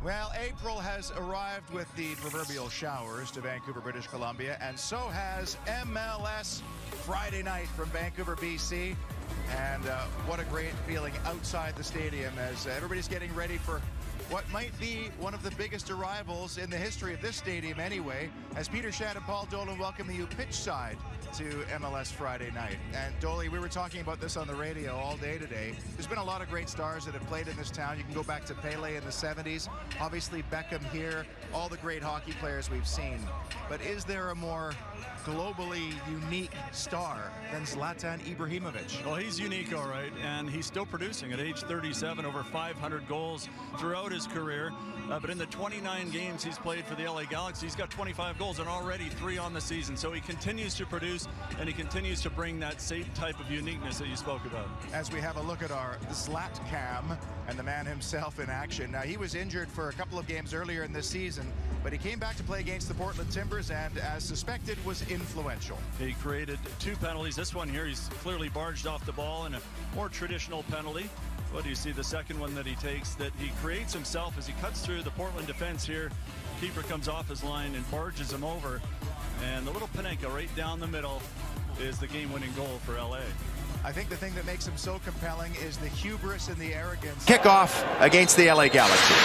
Well, April has arrived with the proverbial showers to Vancouver, British Columbia, and so has MLS Friday night from Vancouver, BC. And what a great feeling outside the stadium as everybody's getting ready for what might be one of the biggest arrivals in the history of this stadium anyway, as Peter Shad and Paul Dolan welcome you pitch side to MLS Friday night. And Dolly, we were talking about this on the radio all day today. There's been a lot of great stars that have played in this town. You can go back to Pele in the 70s, obviously Beckham here, all the great hockey players we've seen. But is there a more globally unique star than Zlatan Ibrahimovic? Well, he's unique, all right, and he's still producing at age 37, over 500 goals throughout his career. But in the 29 games he's played for the LA Galaxy, he's got 25 goals and already 3 on the season. So he continues to produce, and he continues to bring that same type of uniqueness that you spoke about. As we have a look at our Zlatcam and the man himself in action. Now, he was injured for a couple of games earlier in this season, but he came back to play against the Portland Timbers and, as suspected, was influential. He created 2 penalties. This one here, he's clearly barged off the ball in a more traditional penalty. What do you see? The second one that he takes, that he creates himself as he cuts through the Portland defense here. Keeper comes off his line and barges him over. And the little Panenka right down the middle is the game-winning goal for LA. I think the thing that makes him so compelling is the hubris and the arrogance. Kickoff against the LA Galaxy.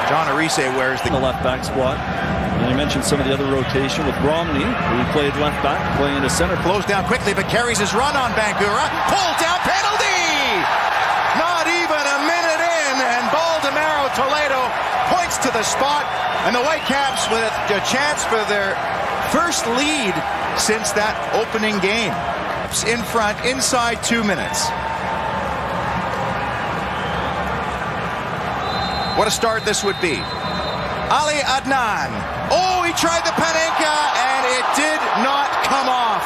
John Arise wears the left back spot. And you mentioned some of the other rotation with Romney, who played left back, playing into center. Closed down quickly, but carries his run on Bangura. Pulled down, penalty! Not even a minute in, and Baldemaro Toledo points to the spot, and the Whitecaps with a chance for their first lead since that opening game. In front, inside 2 minutes. What a start this would be. Ali Adnan. Oh, he tried the Panenka, and it did not come off.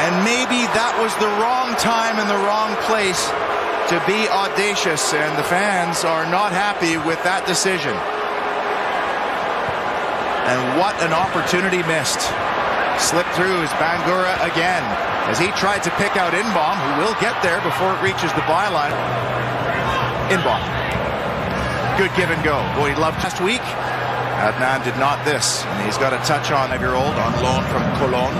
And maybe that was the wrong time and the wrong place to be audacious, and the fans are not happy with that decision. And what an opportunity missed. Slipped through is Bangura again, as he tried to pick out Inbaum, who will get there before it reaches the byline. Inbaum. Good give and go. Boy, he loved last week. Adnan did not this, and he's got a touch on 5-year-old on loan from Colón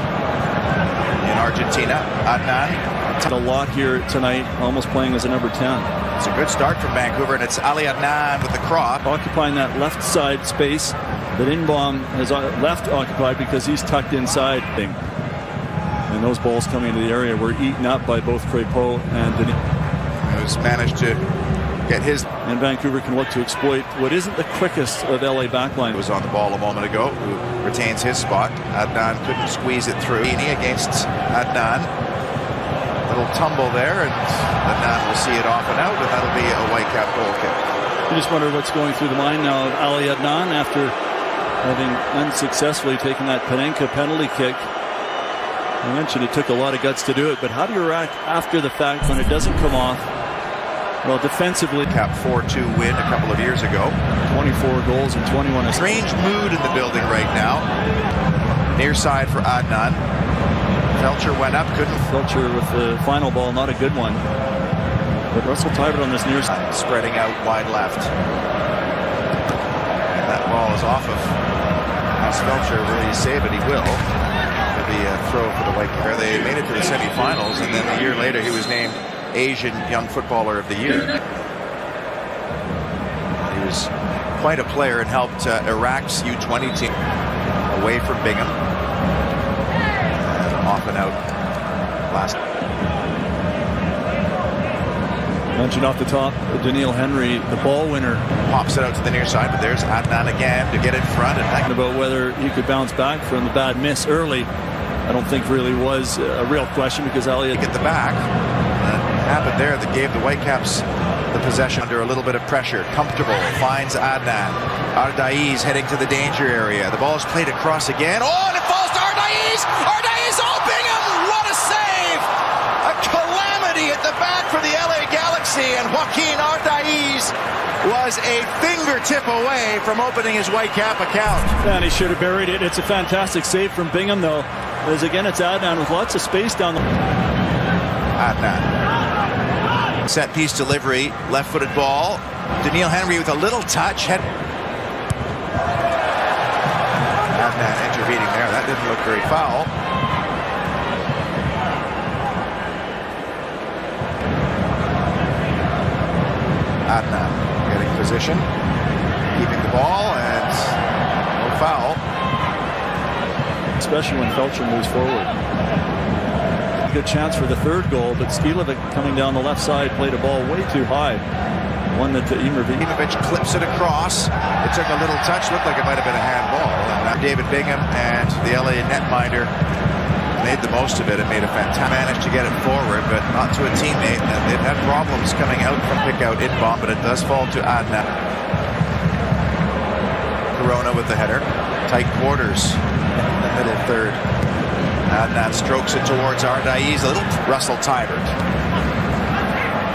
in Argentina. Adnan. A lot here tonight, almost playing as a number 10. It's a good start from Vancouver, and it's Ali Adnan with the crop. Occupying that left side space that Inbaum has left occupied because he's tucked inside. And those balls coming into the area were eaten up by both Crépeau and Denis. Who's managed to get his. And Vancouver can look to exploit what isn't the quickest of LA backline. Was on the ball a moment ago, who retains his spot. Adnan couldn't squeeze it through. Against Adnan. Little tumble there, and Adnan will see it off and out, and that'll be a Whitecap goal kick. You just wonder what's going through the mind now of Ali Adnan after having unsuccessfully taken that Panenka penalty kick. I mentioned it took a lot of guts to do it, but how do you react after the fact when it doesn't come off? Well, defensively, Cap 4-2 win a couple of years ago. 24 goals and 21 assists. Strange mood in the building right now. Near side for Adnan. Felcher went up, couldn't. Felcher with the final ball, not a good one. But Russell Tybert on this near side. Spreading out wide left. And that ball is off of Ross Felcher. Will he save it? He will. It'll be a throw for the Whitecaps. They made it to the semifinals, and then a year later he was named Asian Young Footballer of the Year. He was quite a player and helped Iraq's U20 team away from Bingham. Off and out last. Mentioned off the top, Daniil Henry, the ball winner. Pops it out to the near side, but there's Adnan again to get in front. And about whether he could bounce back from the bad miss early, I don't think really was a real question, because Elliott get the back. That happened there that gave the Whitecaps the possession under a little bit of pressure. Comfortable, finds Adnan. Ardaiz heading to the danger area. The ball is played across again. Oh, and it falls to Ardaiz! Ardaiz, oh, Bingham! What a save! A calamity at the back for the LA Galaxy, and Joaquin Ardaiz was a fingertip away from opening his Whitecap account. And he should have buried it. It's a fantastic save from Bingham, though. As again, it's Adnan with lots of space down the. Adnan. Set piece delivery, left-footed ball. Daniil Henry with a little touch. Adnan intervening there. That didn't look very foul. Adnan getting position, keeping the ball, and no foul. Especially when Felcher moves forward. Good chance for the third goal, but Skilovic coming down the left side played a ball way too high. One that Abramovich clips it across. It took a little touch, looked like it might have been a handball. And David Bingham and the LA netminder made the most of it and made a fantastic manage to get it forward, but not to a teammate. And they've had problems coming out from pick-out in-bomb, but it does fall to Adnan. Corona with the header. Tight quarters in the middle third. Adnan strokes it towards Ardaiz. A little Russell Tybert.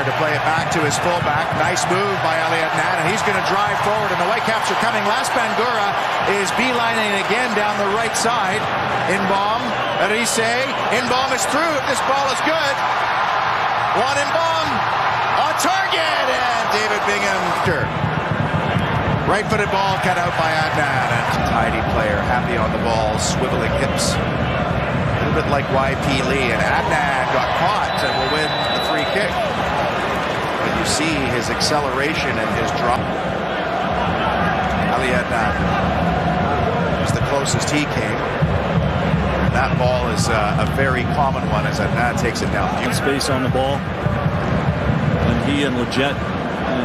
To play it back to his fullback. Nice move by Ali Adnan, and he's going to drive forward, and the Whitecaps are coming. Las Bangura is beelining again down the right side. In-bomb. Arise. In-bomb is through. This ball is good. One in-bomb. On target, and David Bingham. Right-footed ball cut out by Adnan, and tidy player, happy on the ball, swiveling hips. A little bit like YP Lee, and Adnan got caught and will win the free kick. But you see his acceleration and his drop. Ali Adnan is the closest he came. And that ball is a very common one as Adnan takes it down. Space on the ball, and he and Leggett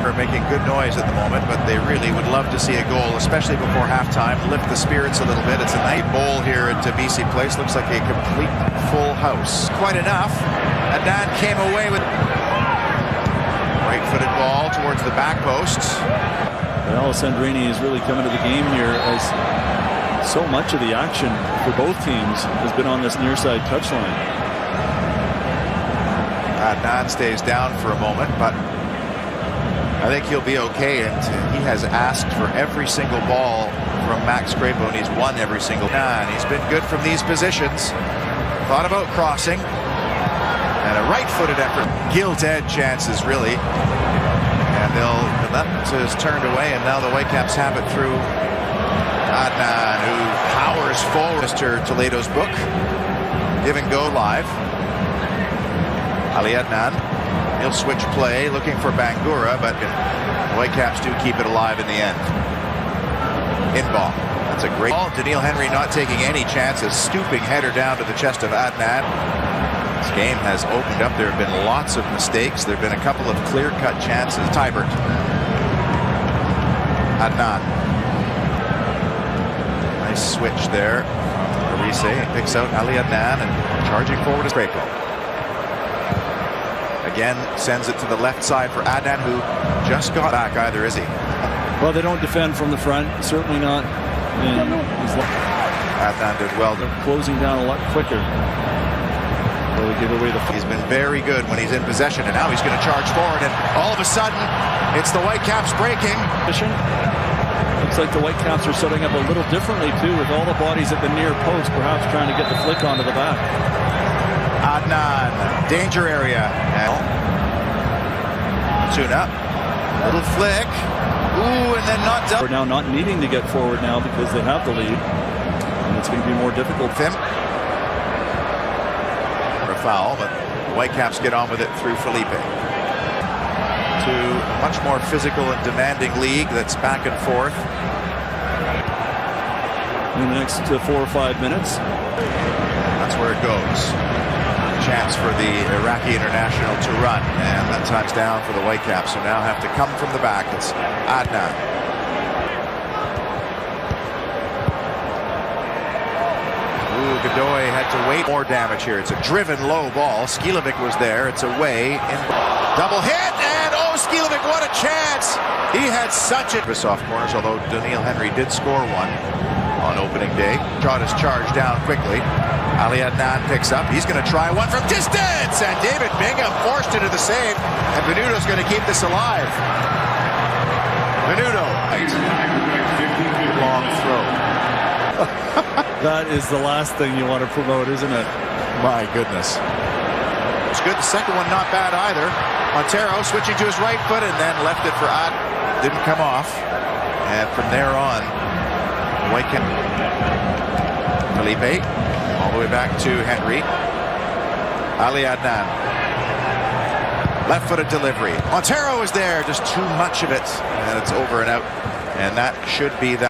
are making good noise at the moment, but they really would love to see a goal, especially before halftime. Lift the spirits a little bit. It's a night bowl here at BC Place. Looks like a complete full house. Quite enough. Adnan came away with right-footed ball towards the back posts. Alessandrini is really coming to the game here, as so much of the action for both teams has been on this near side touchline. Adnan stays down for a moment, but I think he'll be okay, and he has asked for every single ball from Max Crapo, and he's won every single time. He's been good from these positions. Thought about crossing, and a right-footed effort. Gilt-edged chances, really. And that is turned away, and now the Whitecaps have it through Adnan, who powers forward. Mr. Toledo's book. Give and go live. Ali Adnan. He'll switch play, looking for Bangura, but the Whitecaps do keep it alive in the end. In-ball. That's a great ball. Daniil Henry not taking any chances. Stooping header down to the chest of Adnan. This game has opened up. There have been lots of mistakes. There have been a couple of clear-cut chances. Tybert. Adnan. Nice switch there. Arise picks out Ali Adnan and charging forward is Crapo. Again, sends it to the left side for Adnan, who just got back either, is he? Well, they don't defend from the front, certainly not. Adnan did well. They're closing down a lot quicker. Well, give away the. He's been very good when he's in possession, and now he's going to charge forward, and all of a sudden, it's the Whitecaps breaking. Looks like the Whitecaps are setting up a little differently, too, with all the bodies at the near post, perhaps trying to get the flick onto the back. Adnan, danger area. Tuna, little flick. Ooh, and then not done. We're now not needing to get forward now because they have the lead. And it's going to be more difficult. For a foul, but the Whitecaps get on with it through Felipe. To a much more physical and demanding league that's back and forth. In the next 4 or 5 minutes. That's where it goes. Chance for the Iraqi international to run, and that time's down for the Whitecaps, who now have to come from the back. It's Adnan. Ooh, Godoy had to wait. More damage here. It's a driven low ball. Skilovic was there. It's away. In double hit, and oh, Skilovic, what a chance! He had such a soft corners, although Daniil Henry did score one on opening day. Trot his charge down quickly. Ali Adnan picks up. He's going to try one from distance, and David Bingham forced into the save, and Venuto's going to keep this alive. Venuto. Long throw. That is the last thing you want to promote, isn't it? My goodness. It's good. The second one not bad either. Montero switching to his right foot and then left it for Ad. Didn't come off. And from there on, Wyken, Felipe, all the way back to Henry. Ali Adnan. Left-footed delivery. Montero is there, just too much of it. And it's over and out. And that should be that.